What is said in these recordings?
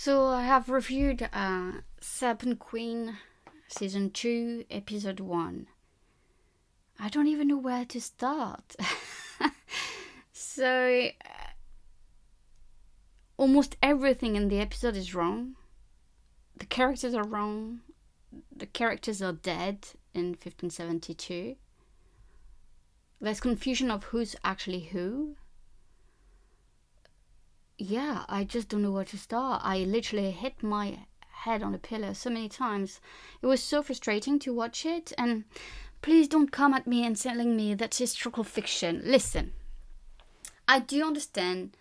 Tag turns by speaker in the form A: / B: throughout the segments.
A: So I have reviewed Serpent Queen Season 2, Episode 1. I don't even know where to start. So, almost everything in the episode is wrong. The characters are wrong. The characters are dead in 1572. There's confusion of who's actually who. Yeah, I just don't know where to start. I literally hit my head on a pillow so many times. It was so frustrating to watch it. And please don't come at me and telling me that's historical fiction. Listen, I do understand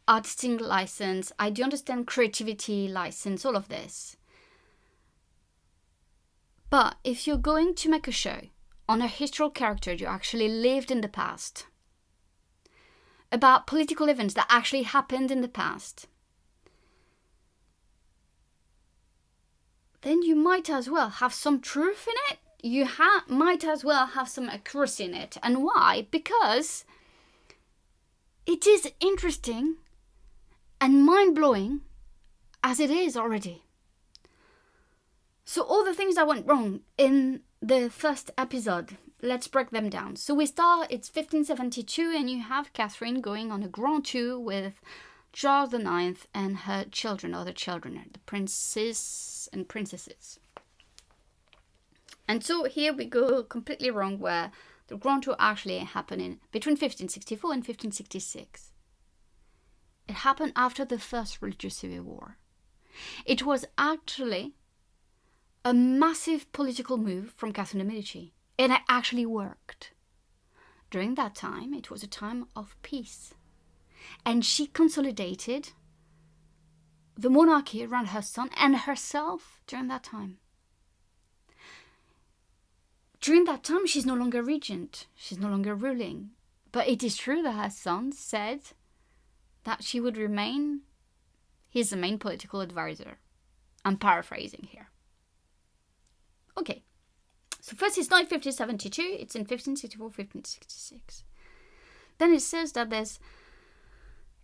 A: artistic license. I do understand creativity license, all of this. But if you're going to make a show on a historical character you actually lived in the past, about political events that actually happened in the past, then you might as well have some truth in it. You might as well have some accuracy in it. And why? Because it is interesting and mind-blowing as it is already. So all the things that went wrong in the first episode, let's break them down. So we start, it's 1572, and you have Catherine going on a grand tour with Charles IX and her children, other children, the princes and princesses. And so here we go completely wrong, where the grand tour actually happened between 1564 and 1566. It happened after the first religious civil war. It was actually a massive political move from Catherine de' Medici. And it actually worked. During that time, it was a time of peace. And she consolidated the monarchy around her son and herself during that time. During that time, she's no longer regent. She's no longer ruling. But it is true that her son said that she would remain his main political advisor. I'm paraphrasing here. Okay. So first it's not 1572, it's in 1564, 1566. Then it says that there's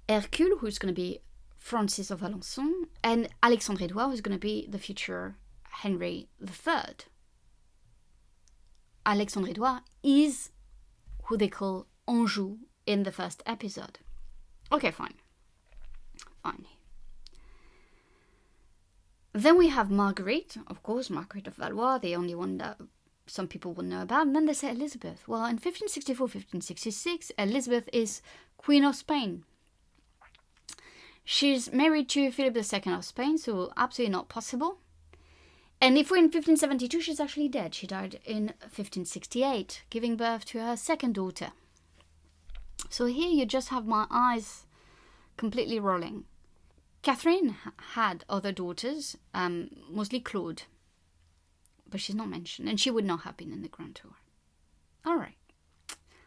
A: Hercule, who's going to be Francis of Alençon, and Alexandre Edouard, who's going to be the future Henry III. Alexandre Edouard is who they call Anjou in the first episode. Okay, fine. Then we have Marguerite, of course, Marguerite of Valois, the only one that some people will know about. And then they say Elizabeth. Well, in 1564, 1566, Elizabeth is Queen of Spain. She's married to Philip II of Spain, so absolutely not possible. And if we're in 1572, she's actually dead. She died in 1568, giving birth to her second daughter. So here you just have my eyes completely rolling. Catherine had other daughters, mostly Claude. But she's not mentioned, and she would not have been in the Grand Tour. All right.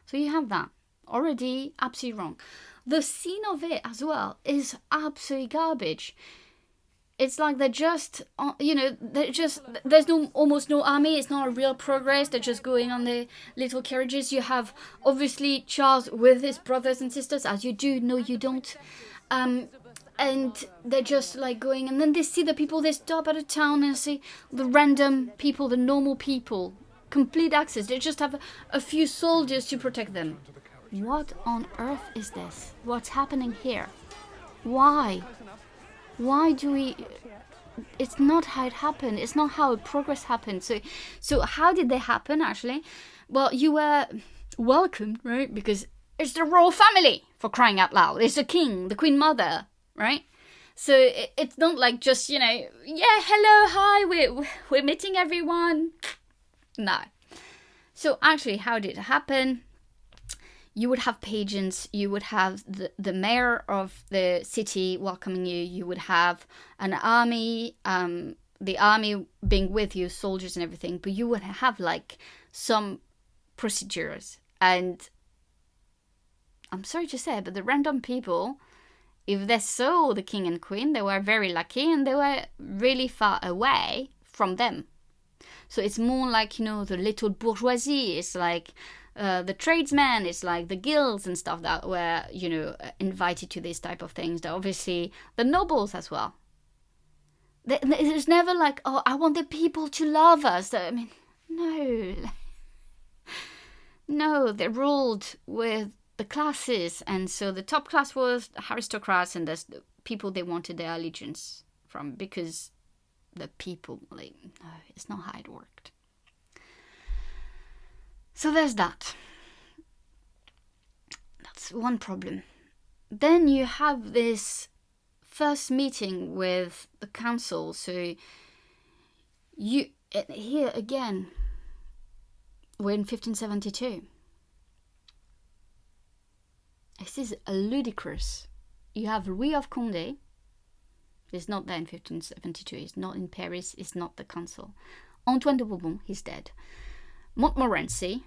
A: So you have that. Already absolutely wrong. The scene of it as well is absolutely garbage. It's like they're just, there's almost no army. It's not a real progress. They're just going on the little carriages. You have, obviously, Charles with his brothers and sisters, as you do. No, you don't. And they're just like going, and then they see the people, they stop at a town and see the random people, the normal people, complete access. They just have a few soldiers to protect them. What on earth is this? What's happening here? Why? Why do we... It's not how it happened. It's not how progress happened. So how did they happen, actually? Well, you were welcomed, right? Because it's the royal family, for crying out loud. It's the king, the queen mother, right? So it's not like just, yeah, hello, hi, we're meeting everyone. No. So actually, how did it happen? You would have pageants, you would have the mayor of the city welcoming you, you would have an army, the army being with you, soldiers and everything, but you would have like some procedures. And I'm sorry to say, but the random people, if they saw the king and queen, they were very lucky and they were really far away from them. So it's more like, the little bourgeoisie. It's like the tradesmen, it's like the guilds and stuff that were, invited to these type of things. They're obviously the nobles as well. There's never like, oh, I want the people to love us. I mean, no. No, they ruled with the classes. And so the top class was aristocrats, and there's the people they wanted their allegiance from, because the people, like, no, it's not how it worked. So there's that. That's one problem. Then you have this first meeting with the council. So here again, we're in 1572. This is ludicrous. You have Louis of Condé. He's not there in 1572. He's not in Paris. He's not the council. Antoine de Bourbon, he's dead. Montmorency,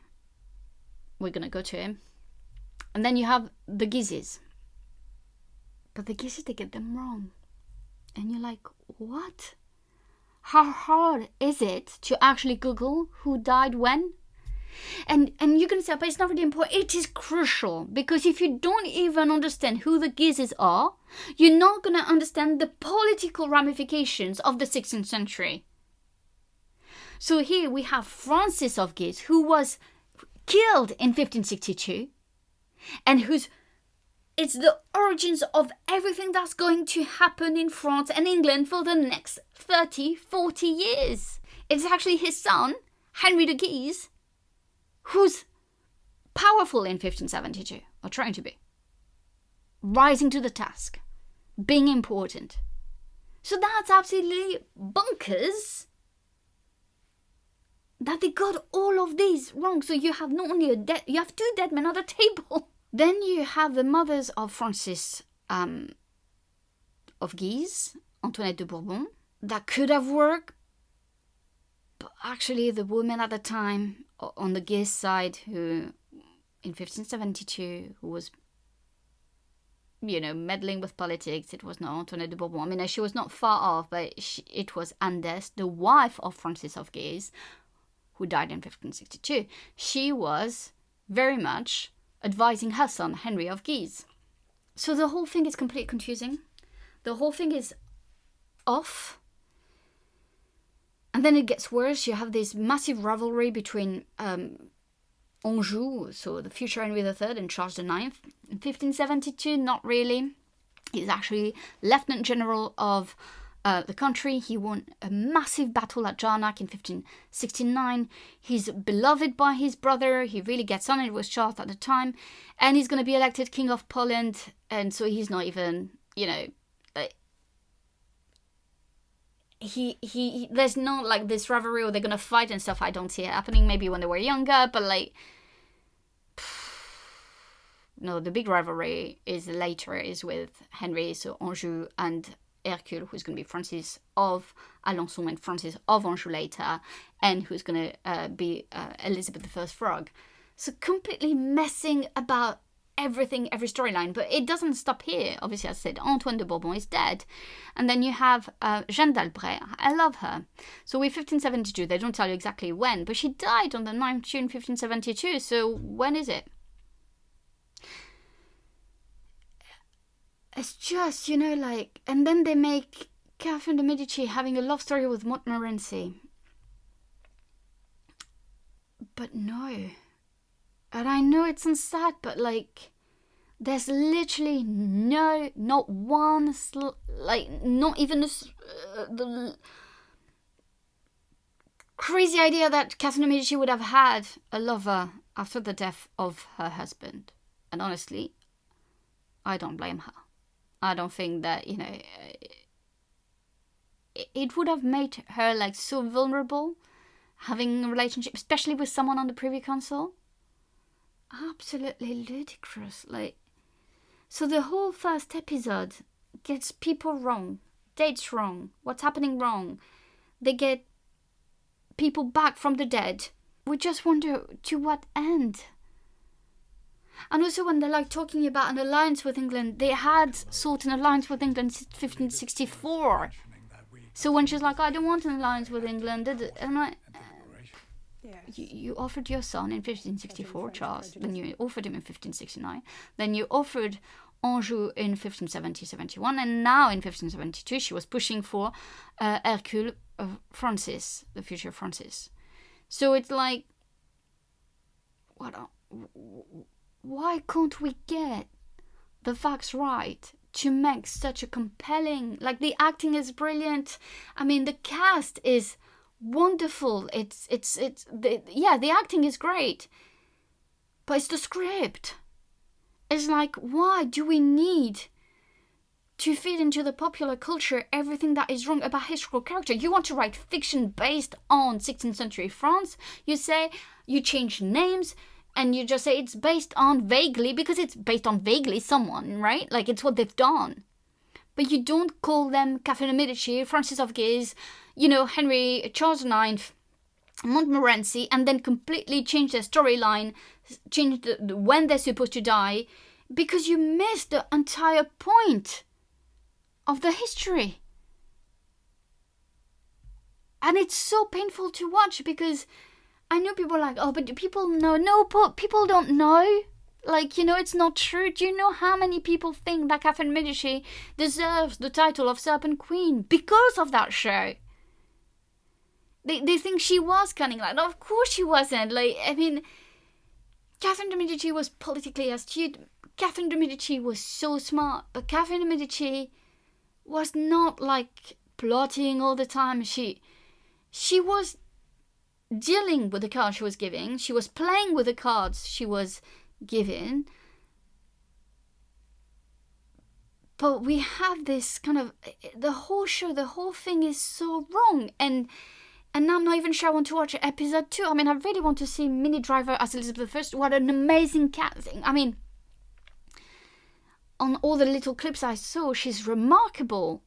A: we're going to go to him. And then you have the Guises. But the Guises, they get them wrong. And you're like, what? How hard is it to actually Google who died when? And you're going to say, but it's not really important. It is crucial, because if you don't even understand who the Guises are, you're not going to understand the political ramifications of the 16th century. So here we have Francis of Guise, who was killed in 1562, and it's the origins of everything that's going to happen in France and England for the next 30, 40 years. It's actually his son, Henry de Guise, who's powerful in 1572, or trying to be, rising to the task, being important. So that's absolutely bonkers that they got all of these wrong. So you have not only you have two dead men at the table. Then you have the mothers of Francis of Guise, Antoinette de Bourbon, that could have worked. But actually the woman at the time on the Guise side, who in 1572, who was, meddling with politics, it was not Antoinette de Bourbon. I mean, she was not far off, but it was Anne d'Este, the wife of Francis of Guise, who died in 1562. She was very much advising her son, Henry of Guise. So the whole thing is completely confusing. The whole thing is off. And then it gets worse. You have this massive rivalry between Anjou, so the future Henry III, and Charles IX. In 1572, not really. He's actually Lieutenant General of the country. He won a massive battle at Jarnac in 1569. He's beloved by his brother. He really gets on it with Charles at the time. And he's going to be elected King of Poland. And so he's not even, he there's not like this rivalry or they're gonna fight and stuff. I don't see it happening. Maybe when they were younger, but no, the big rivalry is with Henry, so Anjou, and Hercule, who's gonna be Francis of Alençon and Francis of Anjou later, and who's gonna be Elizabeth I Frog. So completely messing about everything, every storyline, but it doesn't stop here. Obviously, as I said, Antoine de Bourbon is dead, and then you have Jeanne d'Albret. I love her. So with 1572, they don't tell you exactly when, but she died on the 9th June 1572. So when is it? It's just, and then they make Catherine de Medici having a love story with Montmorency. But no. And I know it sounds sad, but there's literally not one, not even the crazy idea that Catherine de Medici would have had a lover after the death of her husband. And honestly, I don't blame her. I don't think that, it would have made her so vulnerable, having a relationship, especially with someone on the Privy Council. Absolutely ludicrous. So the whole first episode gets people wrong, dates wrong, what's happening wrong. They get people back from the dead. We just wonder to what end. And also when they're like talking about an alliance with England, they had sought an alliance with England since 1564. So when she's like, I don't want an alliance with England, I'm like, you offered your son in 1564, Charles, then you offered him in 1569, then you offered Anjou in 1570-71, and now in 1572 she was pushing for Hercule Francis, the future Francis. So it's like, why can't we get the facts right to make such a compelling, like, the acting is brilliant. I mean, the cast is wonderful. The acting is great, but it's the script. It's like, why do we need to feed into the popular culture everything that is wrong about historical character? You want to write fiction based on 16th century France, you say, you change names, and you just say it's based on vaguely, because it's based on vaguely someone, right? Like, it's what they've done. But you don't call them Catherine de' Medici, Francis of Guise, Henry, Charles IX, Montmorency, and then completely change their storyline, change when they're supposed to die, because you miss the entire point of the history. And it's so painful to watch, because I know people are like, oh, but people know. No, but people don't know. Like, it's not true. Do you know how many people think that Catherine Medici deserves the title of Serpent Queen because of that show? They think she was cunning. Like, no, of course she wasn't. Like, I mean, Catherine de' Medici was politically astute. Catherine de' Medici was so smart. But Catherine de' Medici was not, like, plotting all the time. She was dealing with the cards she was giving. She was playing with the cards she was given. But we have this kind of, the whole show, the whole thing is so wrong. And now I'm not even sure I want to watch episode 2. I mean, I really want to see Minnie Driver as Elizabeth I. What an amazing casting. I mean, on all the little clips I saw, she's remarkable.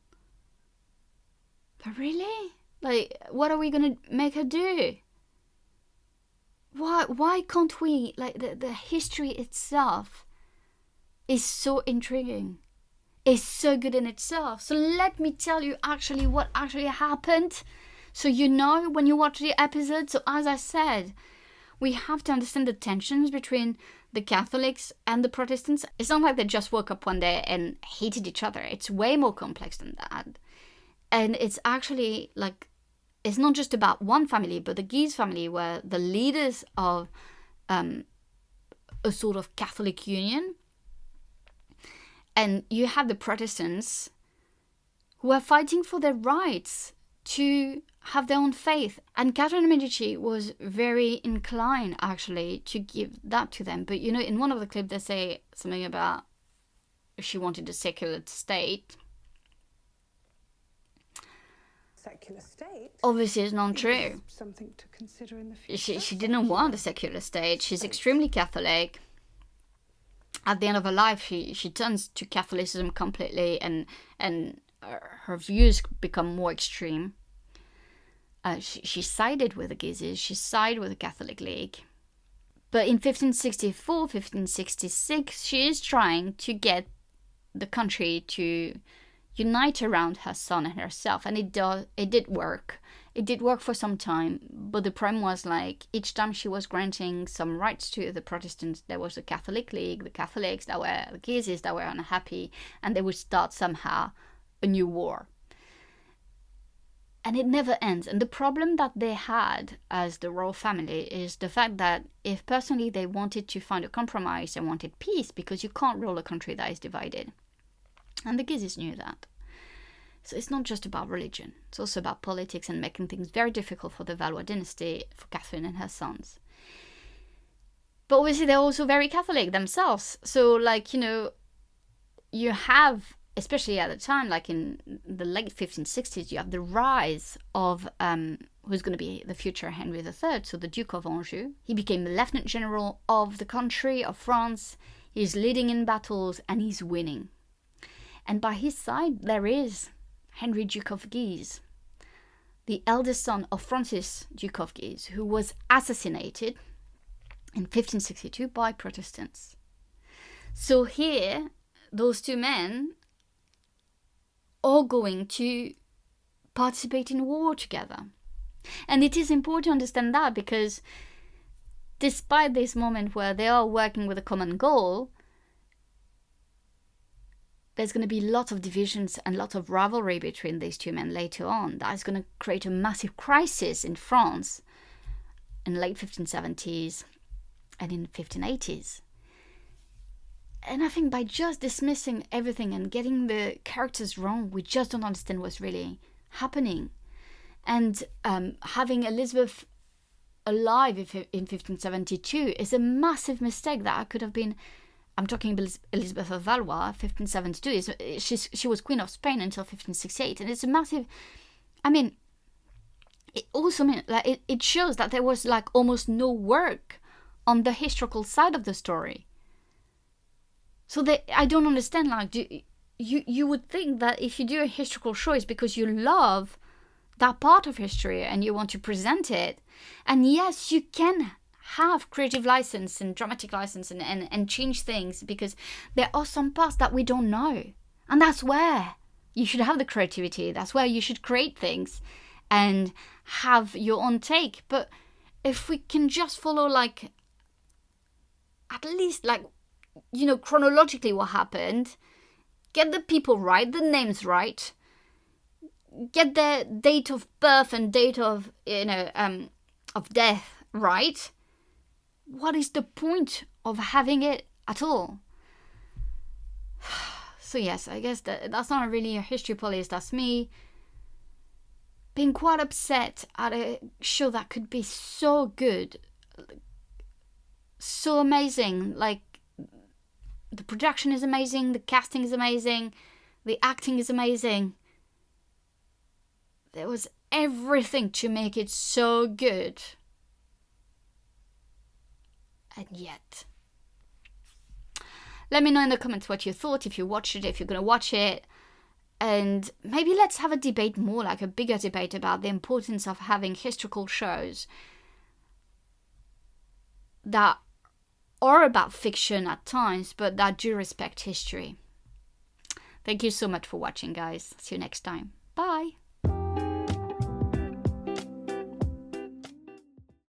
A: But really? Like, what are we going to make her do? Why can't we, like, the history itself is so intriguing. It's so good in itself. So let me tell you actually what actually happened. So when you watch the episode. So as I said, we have to understand the tensions between the Catholics and the Protestants. It's not like they just woke up one day and hated each other. It's way more complex than that. And it's actually, like, it's not just about one family, but the Guise family were the leaders of a sort of Catholic union. And you have the Protestants who are fighting for their rights to have their own faith. And Catherine de' Medici was very inclined, actually, to give that to them. But, in one of the clips, they say something about she wanted a secular state.
B: Secular state?
A: Obviously, it's not true.
B: Something to consider in the future.
A: She didn't want a secular state. She's extremely Catholic. At the end of her life, she turns to Catholicism completely, and her views become more extreme. She sided with the Guises. She sided with the Catholic League. But in 1564, 1566, she is trying to get the country to unite around her son and herself, and it did work. It did work for some time, but the problem was, like, each time she was granting some rights to the Protestants, there was the Catholic League, the Catholics that were the Guises that were unhappy, and they would start somehow a new war. And it never ends. And the problem that they had as the royal family is the fact that if personally they wanted to find a compromise, they wanted peace, because you can't rule a country that is divided. And the Guises knew that. So it's not just about religion. It's also about politics and making things very difficult for the Valois dynasty, for Catherine and her sons. But obviously they're also very Catholic themselves. So, like, you have, especially at the time, like in the late 1560s, you have the rise of who's going to be the future Henry III, so the Duke of Anjou. He became the Lieutenant General of the country, of France. He's leading in battles and he's winning. And by his side, there is Henry, Duke of Guise, the eldest son of Francis, Duke of Guise, who was assassinated in 1562 by Protestants. So here, those two men are going to participate in war together. And it is important to understand that, because despite this moment where they are working with a common goal, there's going to be lots of divisions and lots of rivalry between these two men later on. That is going to create a massive crisis in France in late 1570s and in 1580s. And I think by just dismissing everything and getting the characters wrong, we just don't understand what's really happening. And having Elizabeth alive in 1572 is a massive mistake that I could have been. I'm talking Elizabeth of Valois, 1572. She was Queen of Spain until 1568, and it's a massive. I mean, it also means like it shows that there was like almost no work on the historical side of the story. So I don't understand. Like, you would think that if you do a historical show, it's because you love that part of history and you want to present it. And yes, you can have creative license and dramatic license and change things, because there are some parts that we don't know. And that's where you should have the creativity. That's where you should create things and have your own take. But if we can just follow, like, at least, like, you know, chronologically what happened, get the people right, the names right, get their date of birth and date of, of death right, what is the point of having it at all? So yes, I guess that's not really a history police. That's me being quite upset at a show that could be so good, so amazing. Like, the production is amazing, the casting is amazing, the acting is amazing. There was everything to make it so good. And yet. Let me know in the comments what you thought, if you watched it, if you're going to watch it. And maybe let's have a debate more, like a bigger debate about the importance of having historical shows that are about fiction at times, but that do respect history. Thank you so much for watching, guys. See you next time. Bye.